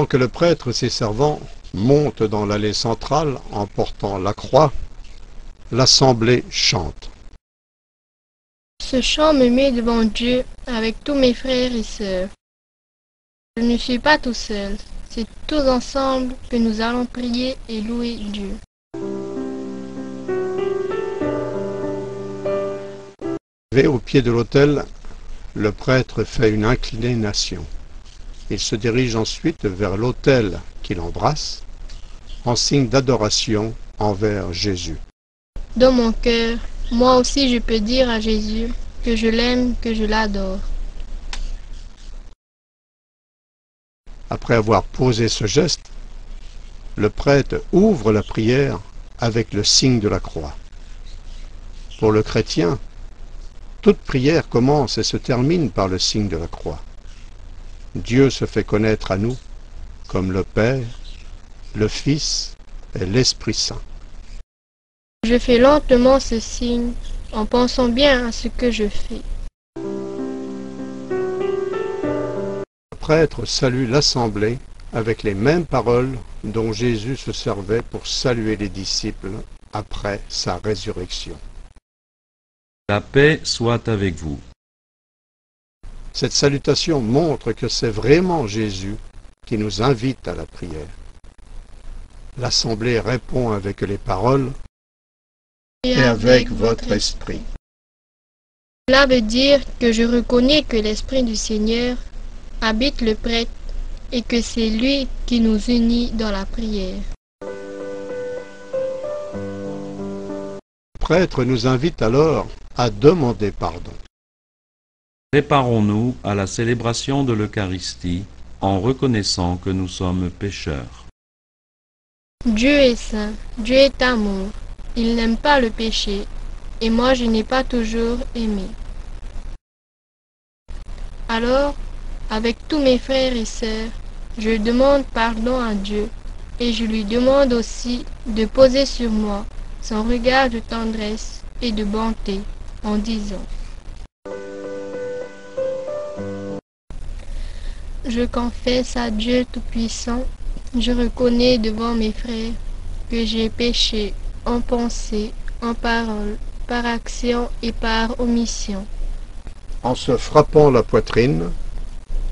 Pendant que le prêtre et ses servants montent dans l'allée centrale en portant la croix, l'assemblée chante. Ce chant me met devant Dieu avec tous mes frères et sœurs. Je ne suis pas tout seul, c'est tous ensemble que nous allons prier et louer Dieu. Arrivé au pied de l'autel, le prêtre fait une inclination. Il se dirige ensuite vers l'autel qu'il embrasse, en signe d'adoration envers Jésus. Dans mon cœur, moi aussi je peux dire à Jésus que je l'aime, que je l'adore. Après avoir posé ce geste, le prêtre ouvre la prière avec le signe de la croix. Pour le chrétien, toute prière commence et se termine par le signe de la croix. Dieu se fait connaître à nous comme le Père, le Fils et l'Esprit Saint. Je fais lentement ce signe en pensant bien à ce que je fais. Le prêtre salue l'assemblée avec les mêmes paroles dont Jésus se servait pour saluer les disciples après sa résurrection. La paix soit avec vous. Cette salutation montre que c'est vraiment Jésus qui nous invite à la prière. L'assemblée répond avec les paroles « Et avec votre esprit ». Cela veut dire que je reconnais que l'Esprit du Seigneur habite le prêtre et que c'est lui qui nous unit dans la prière. Le prêtre nous invite alors à demander pardon. Préparons-nous à la célébration de l'Eucharistie en reconnaissant que nous sommes pécheurs. Dieu est saint, Dieu est amour, il n'aime pas le péché, et moi je n'ai pas toujours aimé. Alors, avec tous mes frères et sœurs, je demande pardon à Dieu, et je lui demande aussi de poser sur moi son regard de tendresse et de bonté, en disant: je confesse à Dieu Tout-Puissant, je reconnais devant mes frères que j'ai péché en pensée, en parole, par action et par omission. En se frappant la poitrine,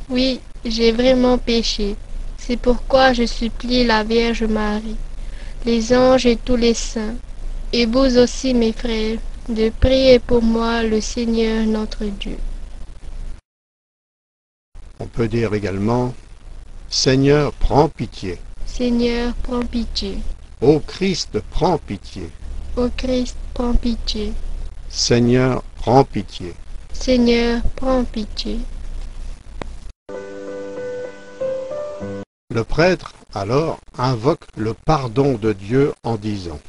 Oui, j'ai vraiment péché. C'est pourquoi je supplie la Vierge Marie, les anges et tous les saints, et vous aussi mes frères, de prier pour moi le Seigneur notre Dieu. on peut dire également « Seigneur, prends pitié ». Seigneur, prends pitié. Ô Christ, prends pitié. Ô Christ, prends pitié. Seigneur, prends pitié. Seigneur, prends pitié. Le prêtre, alors, invoque le pardon de Dieu en disant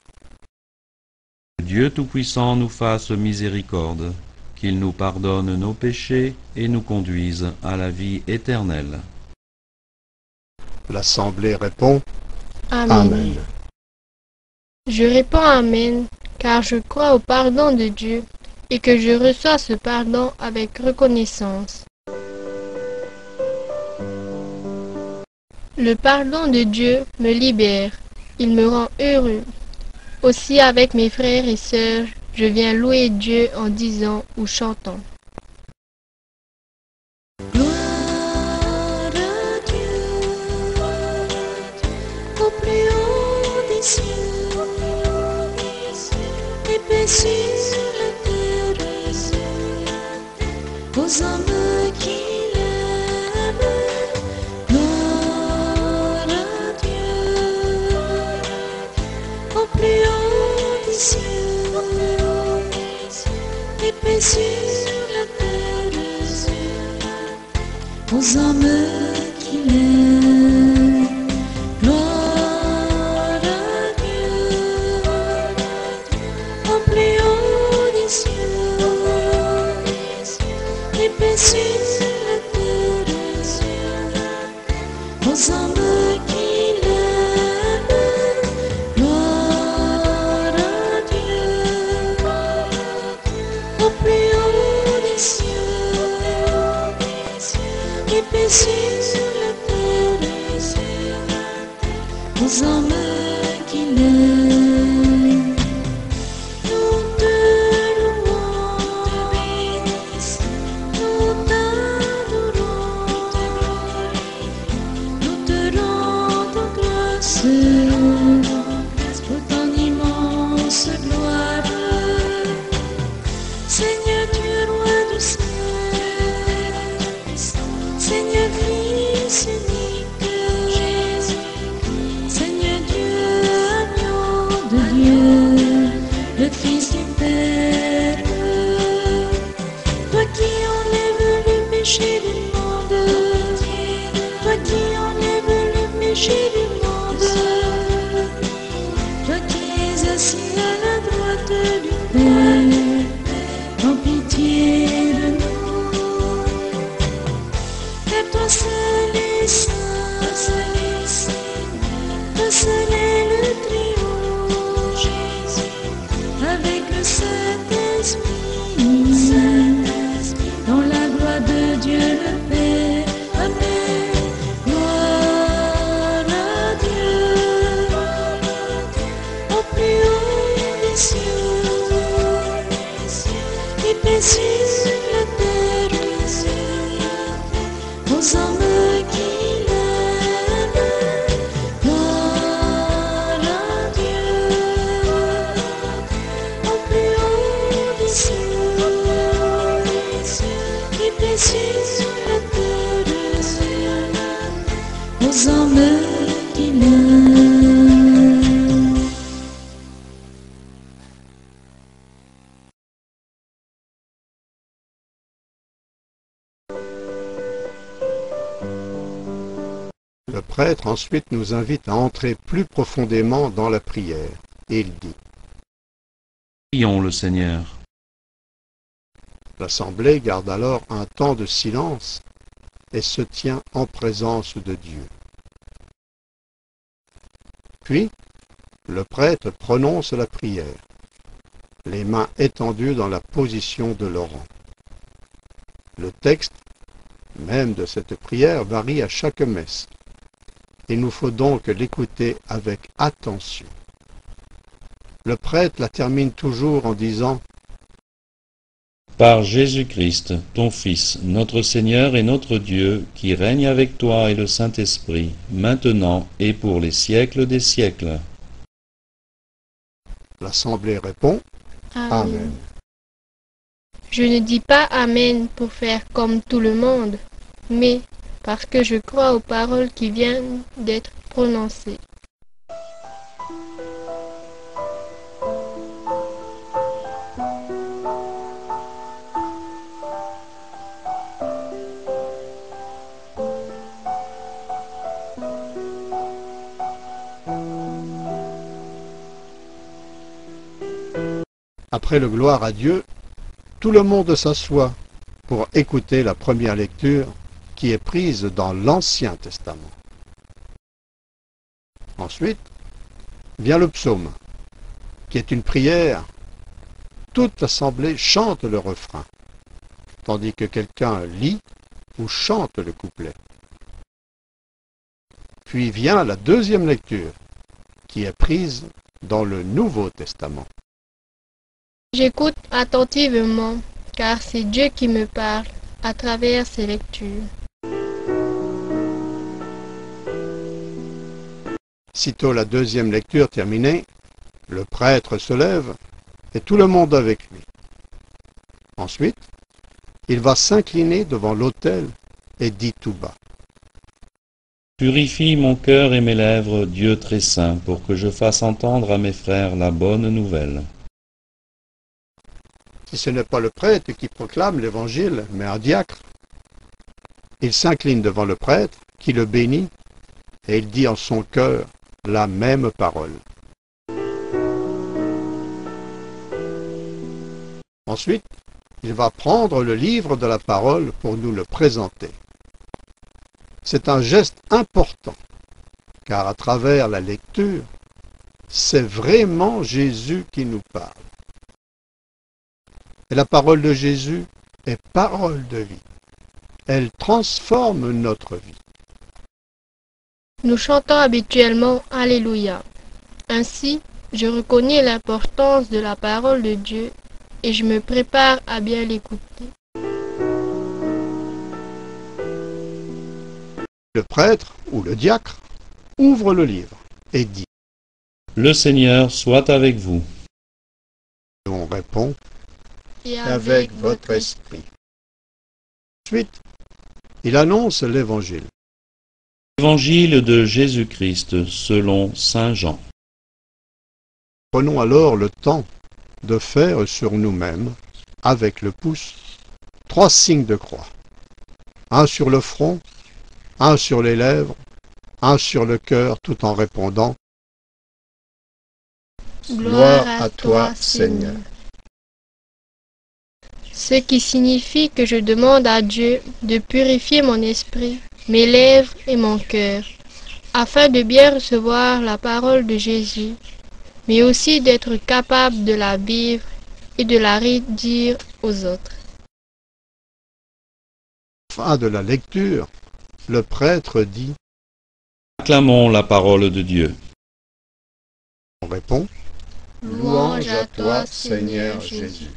Que Dieu Tout-Puissant nous fasse miséricorde, qu'il nous pardonne nos péchés et nous conduise à la vie éternelle. L'assemblée répond Amen. Amen. Je réponds Amen, car je crois au pardon de Dieu et que je reçois ce pardon avec reconnaissance. Le pardon de Dieu me libère, il me rend heureux. Aussi avec mes frères et sœurs, je viens louer Dieu en disant ou chantant. Gloire à Dieu, au plus haut des cieux, et paix sur la terre, aux hommes qui l'aiment. Gloire à Dieu, au plus haut des cieux, et paix sur la terre, aux hommes qui l'aiment. Gloire à Dieu, au plus haut des cieux, et paix sur la terre, aux hommes qui l'aiment. Gloire à Dieu, au plus haut des cieux, et paix sur la terre, aux âmes qui l'aiment. Nous te louons, te bénissons, nous t'adorons, nous te rendons grâce pour ton immense gloire. Seigneur Dieu, roi du ciel, Seigneur Fils unique, Seigneur Dieu, agneau de Dieu, le Fils du Père, toi qui enlèves le péché du monde, toi qui enlèves le péché du monde, toi qui es assis à la droite du Père, en pitié de nous. Car toi seul est saint, toi seul est le triomphe, avec le Saint-Esprit, dans la gloire de Dieu le Père. Amen. Gloire à Dieu, au plus haut des cieux, et paix sur la terre, aux âmes qui l'aiment. Gloire à Dieu, au plus haut des cieux, et paix sur la terre, aux âmes qui l'aiment. Le prêtre ensuite nous invite à entrer plus profondément dans la prière. Et il dit, Prions le Seigneur. l'assemblée garde alors un temps de silence et se tient en présence de Dieu. Puis, le prêtre prononce la prière, les mains étendues dans la position de l'orant. Le texte même de cette prière varie à chaque messe. Il nous faut donc l'écouter avec attention. Le prêtre la termine toujours en disant « Par Jésus-Christ, ton Fils, notre Seigneur et notre Dieu, qui règne avec toi et le Saint-Esprit, maintenant et pour les siècles des siècles. » L'assemblée répond « Amen ». Je ne dis pas Amen pour faire comme tout le monde, mais parce que je crois aux paroles qui viennent d'être prononcées. Après le gloire à Dieu, tout le monde s'assoit pour écouter la première lecture qui est prise dans l'Ancien Testament. Ensuite, vient le psaume, qui est une prière. Toute l'assemblée chante le refrain, tandis que quelqu'un lit ou chante le couplet. Puis vient la deuxième lecture, qui est prise dans le Nouveau Testament. J'écoute attentivement, car c'est Dieu qui me parle à travers ces lectures. Sitôt la deuxième lecture terminée, le prêtre se lève et tout le monde avec lui. Ensuite, il va s'incliner devant l'autel et dit tout bas. Purifie mon cœur et mes lèvres, Dieu très saint, pour que je fasse entendre à mes frères la bonne nouvelle. Si ce n'est pas le prêtre qui proclame l'évangile, mais un diacre, il s'incline devant le prêtre qui le bénit et il dit en son cœur la même parole. Ensuite, il va prendre le livre de la parole pour nous le présenter. C'est un geste important, car à travers la lecture, c'est vraiment Jésus qui nous parle. Et la parole de Jésus est parole de vie. Elle transforme notre vie. Nous chantons habituellement Alléluia. Ainsi, je reconnais l'importance de la parole de Dieu et je me prépare à bien l'écouter. Le prêtre ou le diacre ouvre le livre et dit. Le Seigneur soit avec vous. On répond Et avec votre esprit. Ensuite, il annonce l'évangile. Évangile de Jésus-Christ selon Saint Jean. Prenons alors le temps de faire sur nous-mêmes, avec le pouce, 3 signes de croix. Un sur le front, un sur les lèvres, un sur le cœur, tout en répondant Gloire à toi, Seigneur. Ce qui signifie que je demande à Dieu de purifier mon esprit, mes lèvres et mon cœur, afin de bien recevoir la parole de Jésus, mais aussi d'être capable de la vivre et de la redire aux autres. Fin de la lecture, le prêtre dit. Acclamons la parole de Dieu. On répond Louange à toi, Seigneur Jésus.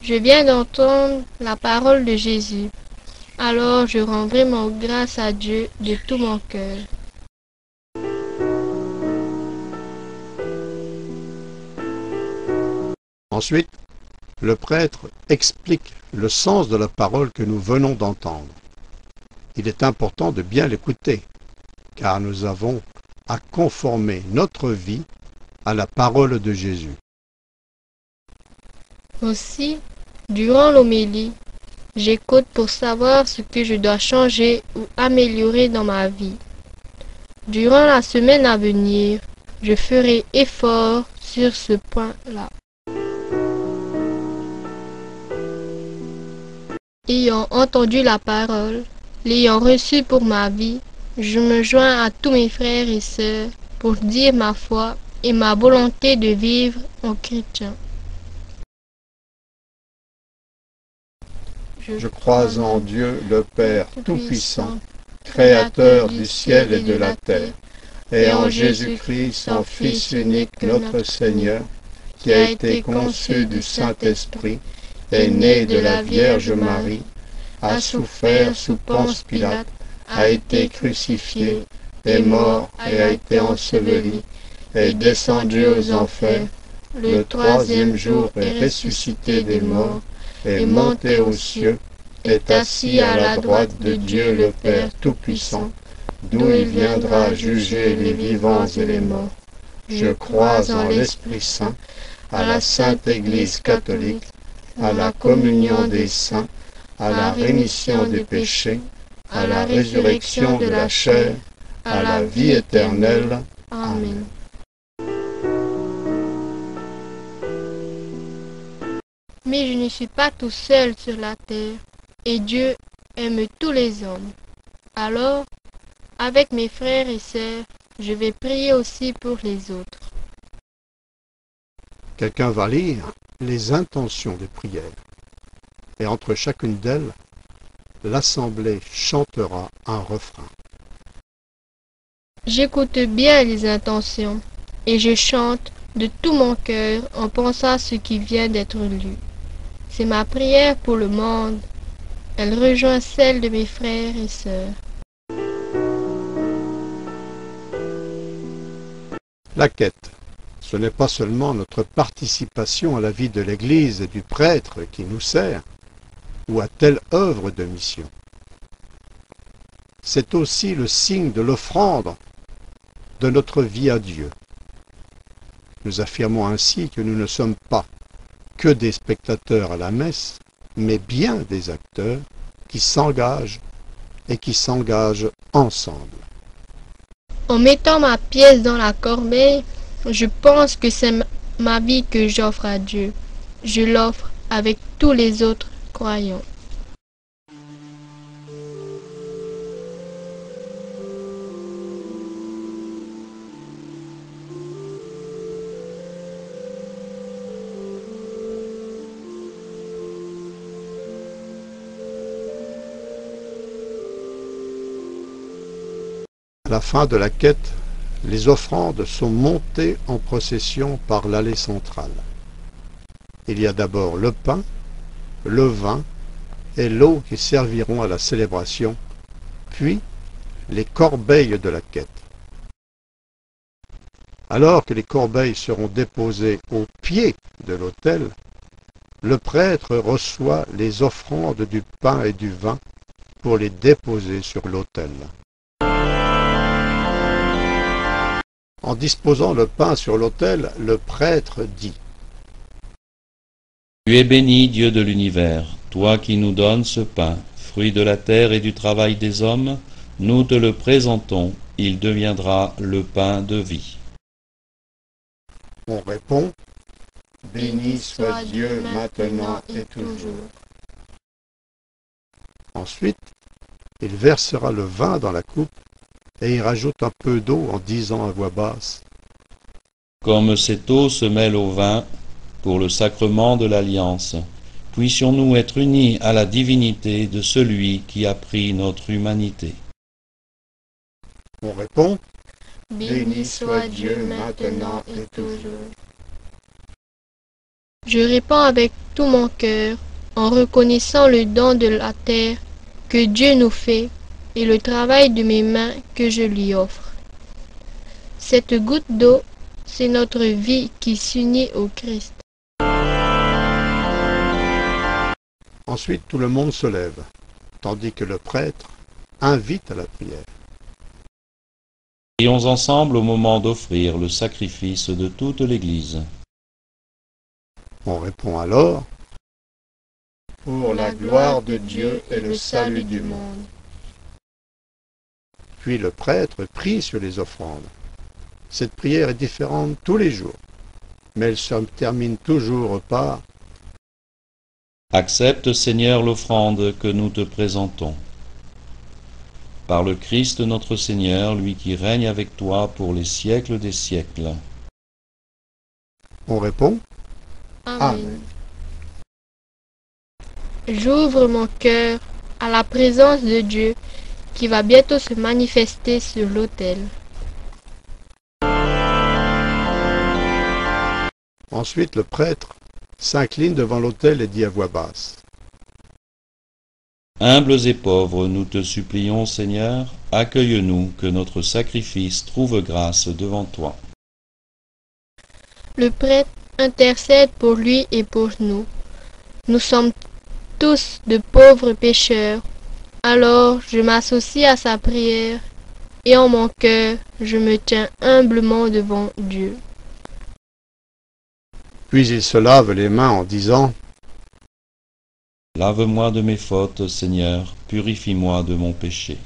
Je viens d'entendre la parole de Jésus. Alors je rends vraiment grâce à Dieu de tout mon cœur. Ensuite, le prêtre explique le sens de la parole que nous venons d'entendre. Il est important de bien l'écouter, car nous avons à conformer notre vie à la parole de Jésus. Aussi, durant l'homélie, j'écoute pour savoir ce que je dois changer ou améliorer dans ma vie. Durant la semaine à venir, je ferai effort sur ce point-là. Ayant entendu la parole, l'ayant reçue pour ma vie, je me joins à tous mes frères et sœurs pour dire ma foi et ma volonté de vivre en chrétien. Je crois en Dieu, le Père Tout-Puissant, Créateur du ciel et de la terre, et en Jésus-Christ, son Fils unique, notre Seigneur, qui a été conçu du Saint-Esprit, est né de la Vierge Marie, a souffert sous Ponce Pilate, a été crucifié, est mort et a été enseveli, est descendu aux enfers, le 3e jour est ressuscité des morts, est monté aux cieux, est assis à la droite de Dieu le Père Tout-Puissant, d'où il viendra juger les vivants et les morts. Je crois en l'Esprit Saint, à la Sainte Église catholique, à la communion des saints, à la rémission des péchés, à la résurrection de la chair, à la vie éternelle. Amen. Mais je ne suis pas tout seul sur la terre, et Dieu aime tous les hommes. Alors, avec mes frères et sœurs, je vais prier aussi pour les autres. Quelqu'un va lire les intentions des prières, et entre chacune d'elles, l'assemblée chantera un refrain. J'écoute bien les intentions, et je chante de tout mon cœur en pensant à ce qui vient d'être lu. C'est ma prière pour le monde. Elle rejoint celle de mes frères et sœurs. La quête, ce n'est pas seulement notre participation à la vie de l'Église et du prêtre qui nous sert, ou à telle œuvre de mission. C'est aussi le signe de l'offrande de notre vie à Dieu. Nous affirmons ainsi que nous ne sommes pas que des spectateurs à la messe, mais bien des acteurs qui s'engagent et qui s'engagent ensemble. En mettant ma pièce dans la corbeille, je pense que c'est ma vie que j'offre à Dieu. Je l'offre avec tous les autres croyants. À la fin de la quête, les offrandes sont montées en procession par l'allée centrale. Il y a d'abord le pain, le vin et l'eau qui serviront à la célébration, puis les corbeilles de la quête. Alors que les corbeilles seront déposées au pied de l'autel, le prêtre reçoit les offrandes du pain et du vin pour les déposer sur l'autel. En disposant le pain sur l'autel, le prêtre dit : Tu es béni, Dieu de l'univers, toi qui nous donnes ce pain, fruit de la terre et du travail des hommes, nous te le présentons, il deviendra le pain de vie. On répond : Béni soit Dieu maintenant et toujours. Ensuite, il versera le vin dans la coupe et y rajoute un peu d'eau en disant à voix basse : Comme cette eau se mêle au vin pour le sacrement de l'alliance, puissions-nous être unis à la divinité de celui qui a pris notre humanité. On répond : Béni soit Dieu maintenant et toujours. Je réponds avec tout mon cœur, en reconnaissant le don de la terre que Dieu nous fait et le travail de mes mains que je lui offre. Cette goutte d'eau, c'est notre vie qui s'unit au Christ. Ensuite, tout le monde se lève, tandis que le prêtre invite à la prière. Prions ensemble au moment d'offrir le sacrifice de toute l'Église. On répond alors : Pour la gloire de Dieu et le salut du monde. Puis le prêtre prie sur les offrandes. Cette prière est différente tous les jours, mais elle se termine toujours par : Accepte, Seigneur, l'offrande que nous te présentons. Par le Christ notre Seigneur, lui qui règne avec toi pour les siècles des siècles. On répond : Amen. J'ouvre mon cœur à la présence de Dieu qui va bientôt se manifester sur l'autel. Ensuite, le prêtre s'incline devant l'autel et dit à voix basse : Humbles et pauvres, nous te supplions, Seigneur, accueille-nous, que notre sacrifice trouve grâce devant toi. Le prêtre intercède pour lui et pour nous. Nous sommes tous de pauvres pécheurs. Alors je m'associe à sa prière et en mon cœur, je me tiens humblement devant Dieu. Puis il se lave les mains en disant : Lave-moi de mes fautes, Seigneur, purifie-moi de mon péché.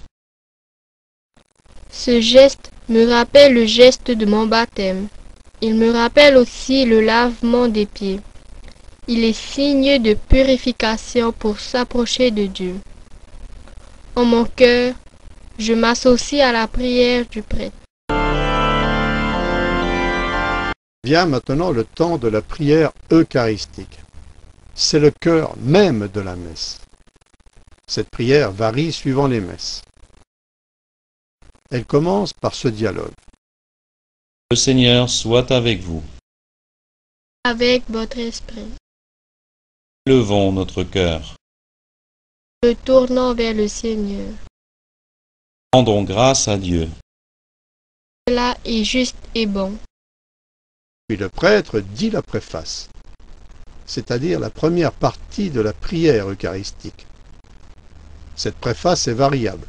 Ce geste me rappelle le geste de mon baptême. Il me rappelle aussi le lavement des pieds. Il est signe de purification pour s'approcher de Dieu. En mon cœur, je m'associe à la prière du prêtre. Vient maintenant le temps de la prière eucharistique. C'est le cœur même de la messe. Cette prière varie suivant les messes. Elle commence par ce dialogue. Le Seigneur soit avec vous. Avec votre esprit, Levons notre cœur. le tournant vers le Seigneur. Rendons grâce à Dieu. Cela est juste et bon. Puis le prêtre dit la préface, c'est-à-dire la première partie de la prière eucharistique. Cette préface est variable,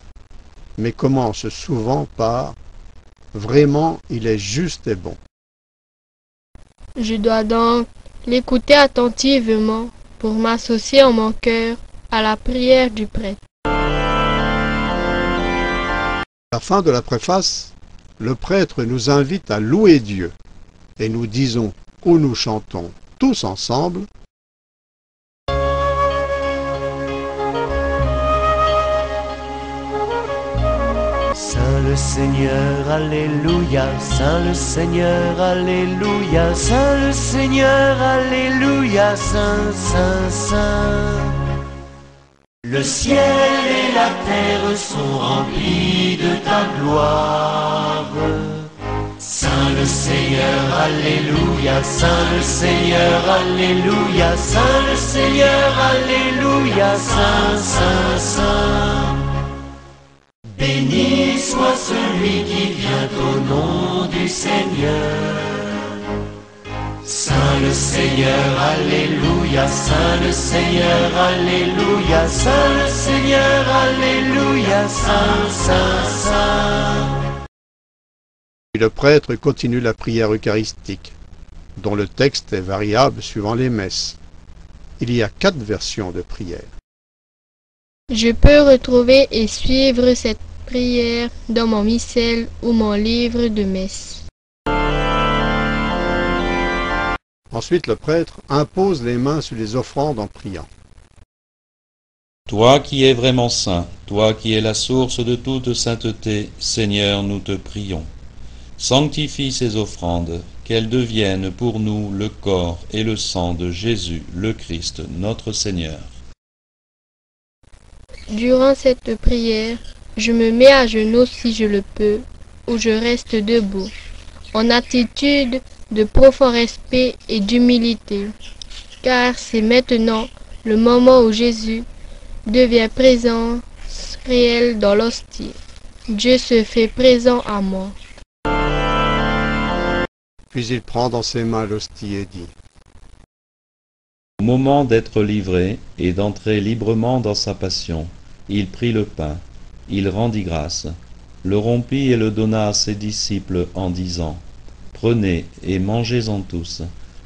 mais commence souvent par « Vraiment, il est juste et bon ». Je dois donc l'écouter attentivement pour m'associer en mon cœur à la prière du prêtre. À la fin de la préface, le prêtre nous invite à louer Dieu et nous disons ou nous chantons tous ensemble : Saint le Seigneur, alléluia, Saint le Seigneur, alléluia, Saint le Seigneur, alléluia, Saint, Saint, Saint. Le ciel et la terre sont remplis de ta gloire. Seigneur, Alléluia, Saint le Seigneur, Alléluia, Saint le Seigneur, Alléluia, Saint, Saint, Saint. Béni soit celui qui vient au nom du Seigneur. Saint le Seigneur, Alléluia, Saint le Seigneur, Alléluia, Saint le Seigneur, Alléluia, Saint, Saint, Saint. Puis le prêtre continue la prière eucharistique, dont le texte est variable suivant les messes. Il y a 4 versions de prière. Je peux retrouver et suivre cette prière dans mon missel ou mon livre de messe. Ensuite, le prêtre impose les mains sur les offrandes en priant. Toi qui es vraiment saint, toi qui es la source de toute sainteté, Seigneur, nous te prions. Sanctifie ces offrandes, qu'elles deviennent pour nous le corps et le sang de Jésus, le Christ, notre Seigneur. Durant cette prière, je me mets à genoux si je le peux, ou je reste debout, en attitude de profond respect et d'humilité, car c'est maintenant le moment où Jésus devient présence réelle dans l'hostie. Dieu se fait présent à moi. Puis il prend dans ses mains l'hostie et dit: Au moment d'être livré et d'entrer librement dans sa passion, il prit le pain, il rendit grâce, le rompit et le donna à ses disciples en disant: Prenez et mangez-en tous,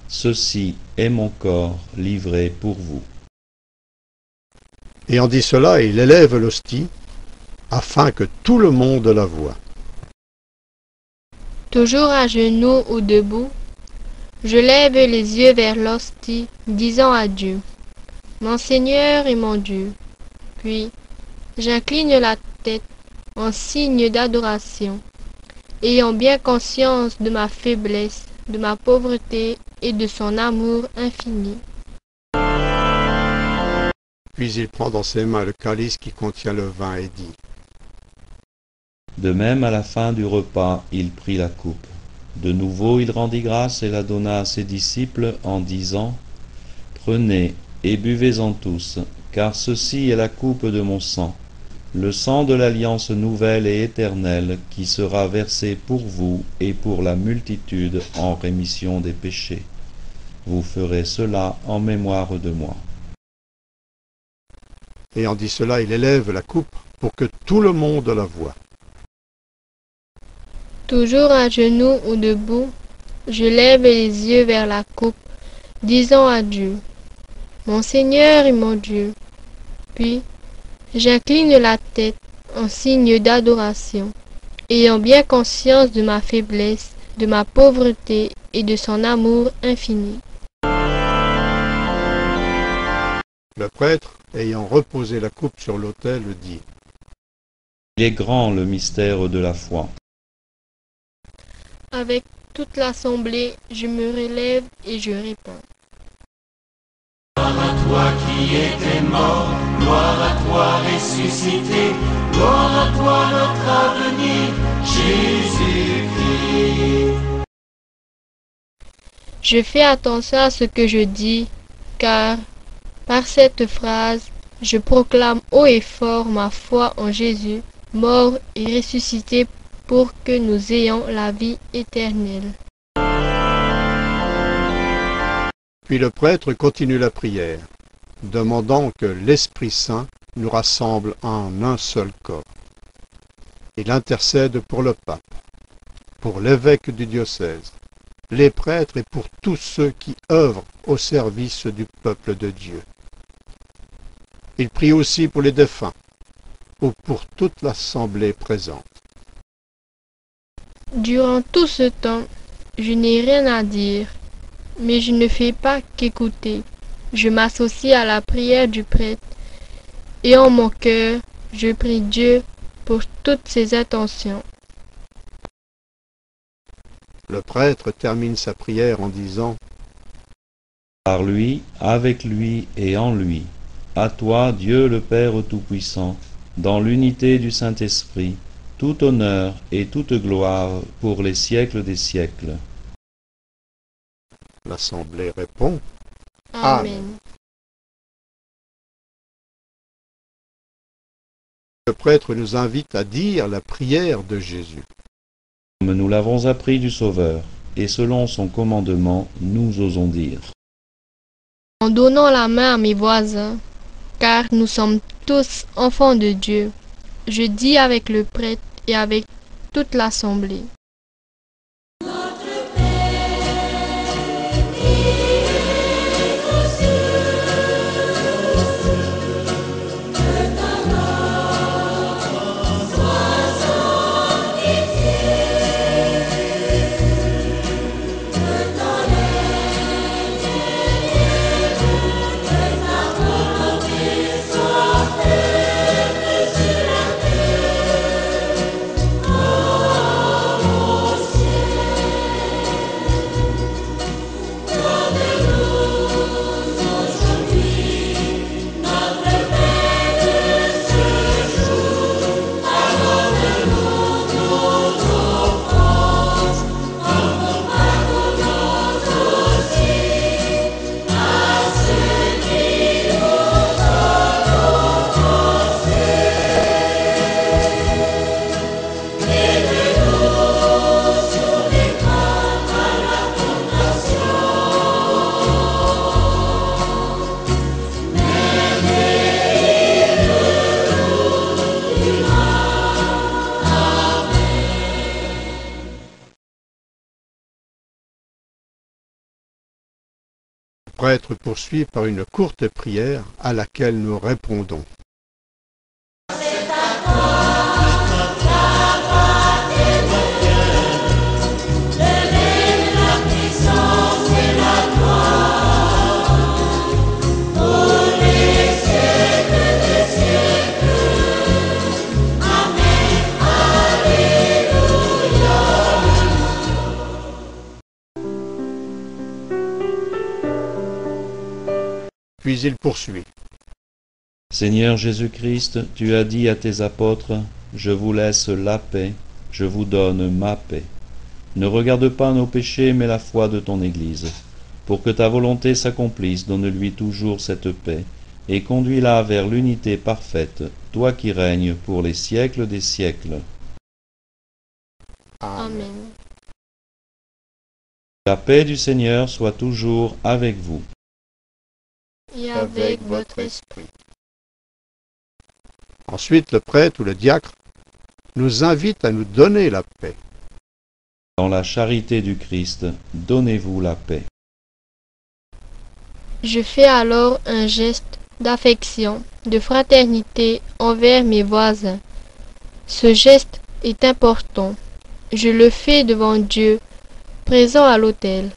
ceci est mon corps livré pour vous. Ayant dit cela, il élève l'hostie, afin que tout le monde la voie. Toujours à genoux ou debout, je lève les yeux vers l'hostie, disant à Dieu: Mon Seigneur et mon Dieu. Puis, j'incline la tête en signe d'adoration, ayant bien conscience de ma faiblesse, de ma pauvreté et de son amour infini. Puis il prend dans ses mains le calice qui contient le vin et dit: De même, à la fin du repas, il prit la coupe. De nouveau, il rendit grâce et la donna à ses disciples en disant: Prenez et buvez-en tous, car ceci est la coupe de mon sang, le sang de l'alliance nouvelle et éternelle qui sera versé pour vous et pour la multitude en rémission des péchés. Vous ferez cela en mémoire de moi. Ayant dit cela, il élève la coupe pour que tout le monde la voie. Toujours à genoux ou debout, je lève les yeux vers la coupe, disant à Dieu: Mon Seigneur et mon Dieu. Puis, j'incline la tête en signe d'adoration, ayant bien conscience de ma faiblesse, de ma pauvreté et de son amour infini. Le prêtre, ayant reposé la coupe sur l'autel, dit: Il est grand le mystère de la foi. Avec toute l'assemblée, je me relève et je réponds: Gloire à toi qui étais mort, gloire à toi ressuscité, gloire à toi notre avenir, Jésus-Christ. Je fais attention à ce que je dis, car par cette phrase, je proclame haut et fort ma foi en Jésus, mort et ressuscité pour que nous ayons la vie éternelle. Puis le prêtre continue la prière, demandant que l'Esprit Saint nous rassemble en un seul corps. Il intercède pour le pape, pour l'évêque du diocèse, les prêtres et pour tous ceux qui œuvrent au service du peuple de Dieu. Il prie aussi pour les défunts ou pour toute l'assemblée présente. Durant tout ce temps, je n'ai rien à dire, mais je ne fais pas qu'écouter. Je m'associe à la prière du prêtre et en mon cœur, je prie Dieu pour toutes ses intentions. Le prêtre termine sa prière en disant: Par lui, avec lui et en lui, à toi, Dieu le Père Tout-Puissant, dans l'unité du Saint-Esprit, tout honneur et toute gloire pour les siècles des siècles. L'Assemblée répond. Amen. Le prêtre nous invite à dire la prière de Jésus. Comme nous l'avons appris du Sauveur, et selon son commandement, nous osons dire. En donnant la main à mes voisins, car nous sommes tous enfants de Dieu, je dis avec le prêtre et avec toute l'assemblée. Le prêtre poursuit par une courte prière à laquelle nous répondons. Puis il poursuit. Seigneur Jésus-Christ, tu as dit à tes apôtres, « Je vous laisse la paix, je vous donne ma paix. Ne regarde pas nos péchés, mais la foi de ton Église. Pour que ta volonté s'accomplisse, donne-lui toujours cette paix, et conduis-la vers l'unité parfaite, toi qui règnes pour les siècles des siècles. Amen. La paix du Seigneur soit toujours avec vous. Et avec votre esprit. Ensuite, le prêtre ou le diacre nous invite à nous donner la paix. Dans la charité du Christ, donnez-vous la paix. Je fais alors un geste d'affection, de fraternité envers mes voisins. Ce geste est important. Je le fais devant Dieu, présent à l'autel.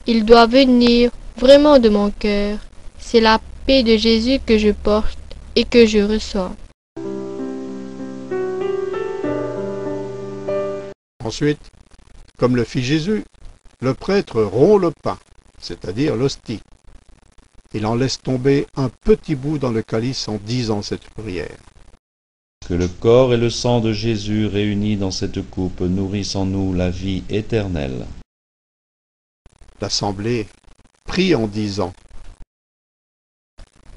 Il doit venir vraiment de mon cœur. C'est la paix de Jésus que je porte et que je reçois. Ensuite, comme le fit Jésus, le prêtre rompt le pain, c'est-à-dire l'hostie. Il en laisse tomber un petit bout dans le calice en disant cette prière. Que le corps et le sang de Jésus réunis dans cette coupe nourrissent en nous la vie éternelle. L'assemblée prie en disant.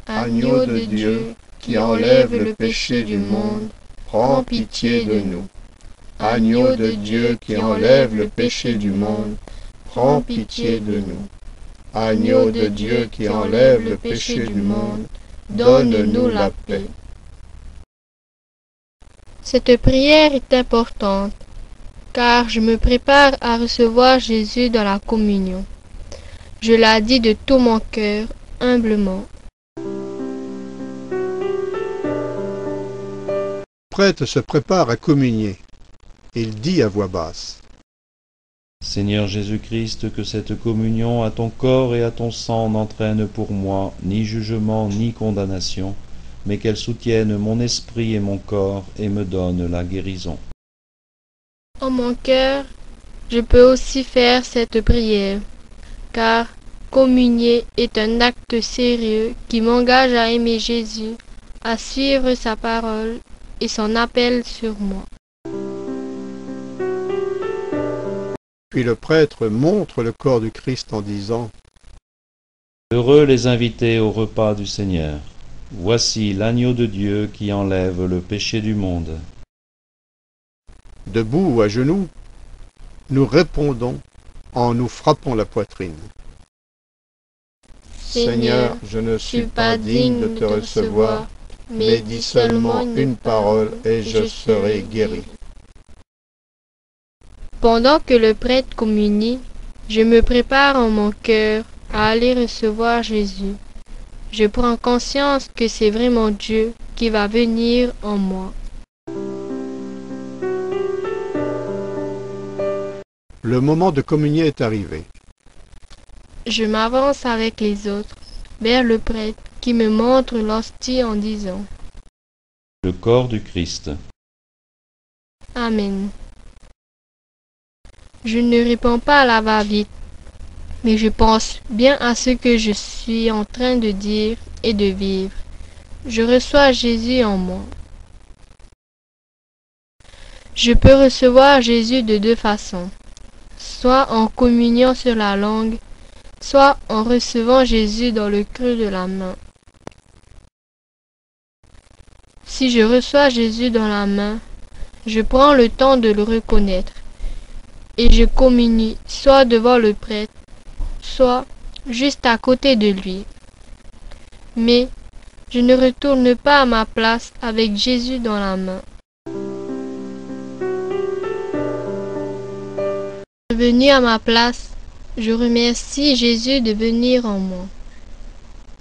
Agneau de Dieu, qui enlève le péché du monde, prends pitié de nous. Agneau de Dieu, qui enlève le péché du monde, prends pitié de nous. Agneau de Dieu, qui enlève le péché du monde, donne-nous la paix. Cette prière est importante, car je me prépare à recevoir Jésus dans la communion. Je la dis de tout mon cœur, humblement. Le prêtre se prépare à communier. Il dit à voix basse. Seigneur Jésus-Christ, que cette communion à ton corps et à ton sang n'entraîne pour moi ni jugement ni condamnation, mais qu'elle soutienne mon esprit et mon corps et me donne la guérison. En mon cœur, je peux aussi faire cette prière, car communier est un acte sérieux qui m'engage à aimer Jésus, à suivre sa parole et son appel sur moi. Puis le prêtre montre le corps du Christ en disant: Heureux les invités au repas du Seigneur. Voici l'agneau de Dieu qui enlève le péché du monde. Debout ou à genoux, nous répondons en nous frappant la poitrine. Seigneur, je ne suis pas digne de te recevoir, mais dis seulement une parole et je serai guéri. Pendant que le prêtre communie, je me prépare en mon cœur à aller recevoir Jésus. Je prends conscience que c'est vraiment Dieu qui va venir en moi. Le moment de communier est arrivé. Je m'avance avec les autres vers le prêtre qui me montre l'hostie en disant: Le corps du Christ. Amen. Je ne réponds pas à la va-vite, mais je pense bien à ce que je suis en train de dire et de vivre. Je reçois Jésus en moi. Je peux recevoir Jésus de deux façons, soit en communiant sur la langue, soit en recevant Jésus dans le creux de la main. Si je reçois Jésus dans la main, je prends le temps de le reconnaître et je communie soit devant le prêtre, soit juste à côté de lui. Mais je ne retourne pas à ma place avec Jésus dans la main. Revenu à ma place, je remercie Jésus de venir en moi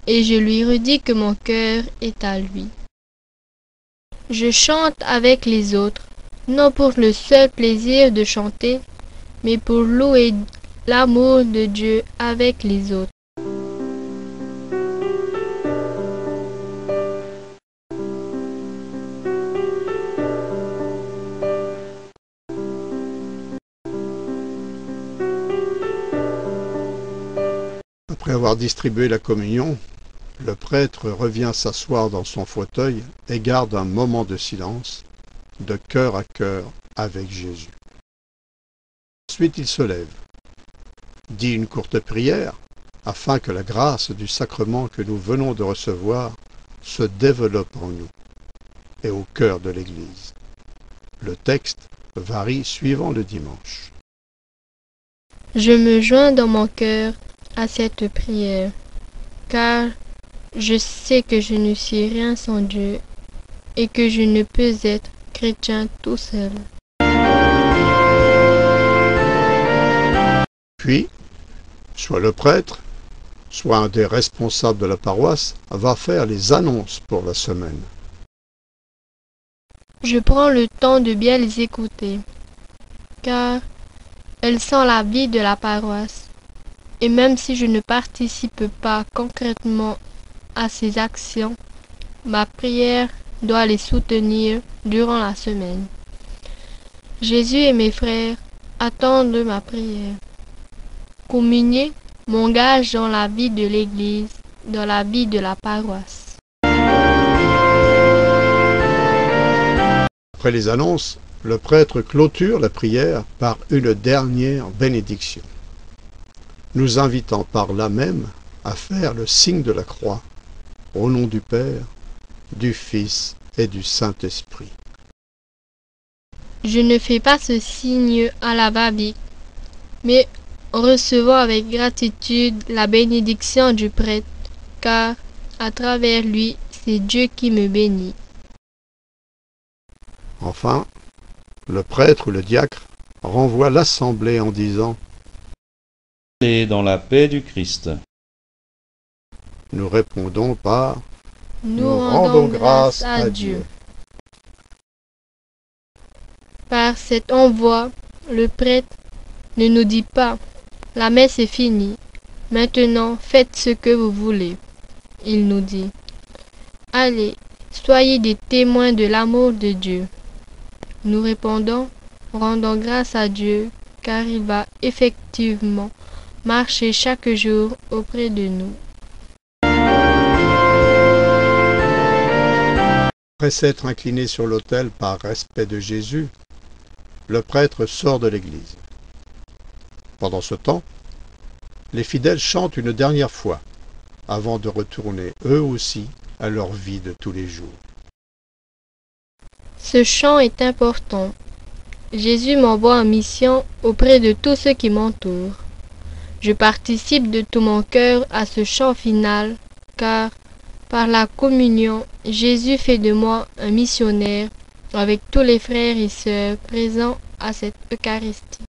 et je lui redis que mon cœur est à lui. Je chante avec les autres, non pour le seul plaisir de chanter, mais pour louer l'amour de Dieu avec les autres. Après avoir distribué la communion, le prêtre revient s'asseoir dans son fauteuil et garde un moment de silence, de cœur à cœur avec Jésus. Ensuite il se lève, dit une courte prière, afin que la grâce du sacrement que nous venons de recevoir se développe en nous et au cœur de l'Église. Le texte varie suivant le dimanche. Je me joins dans mon cœur à cette prière, car je sais que je ne suis rien sans Dieu et que je ne peux être chrétien tout seul. Puis, soit le prêtre, soit un des responsables de la paroisse va faire les annonces pour la semaine. Je prends le temps de bien les écouter, car elles sont la vie de la paroisse. Et même si je ne participe pas concrètement à ces actions, ma prière doit les soutenir durant la semaine. Jésus et mes frères attendent ma prière. Communier m'engage dans la vie de l'Église, dans la vie de la paroisse. Après les annonces, le prêtre clôture la prière par une dernière bénédiction, nous invitant par là même à faire le signe de la croix, au nom du Père, du Fils et du Saint-Esprit. Je ne fais pas ce signe à la va-vite, mais en recevant avec gratitude la bénédiction du prêtre, car à travers lui, c'est Dieu qui me bénit. Enfin, le prêtre ou le diacre renvoie l'assemblée en disant: Allez dans la paix du Christ. Nous répondons par: Nous rendons grâce à Dieu. Par cet envoi, le prêtre ne nous dit pas: la messe est finie, maintenant faites ce que vous voulez. Il nous dit: allez, soyez des témoins de l'amour de Dieu. Nous répondons, rendons grâce à Dieu, car il va effectivement marcher chaque jour auprès de nous. Après s'être incliné sur l'autel par respect de Jésus, le prêtre sort de l'église. Pendant ce temps, les fidèles chantent une dernière fois, avant de retourner eux aussi à leur vie de tous les jours. Ce chant est important. Jésus m'envoie en mission auprès de tous ceux qui m'entourent. Je participe de tout mon cœur à ce chant final, car, par la communion, Jésus fait de moi un missionnaire avec tous les frères et sœurs présents à cette Eucharistie.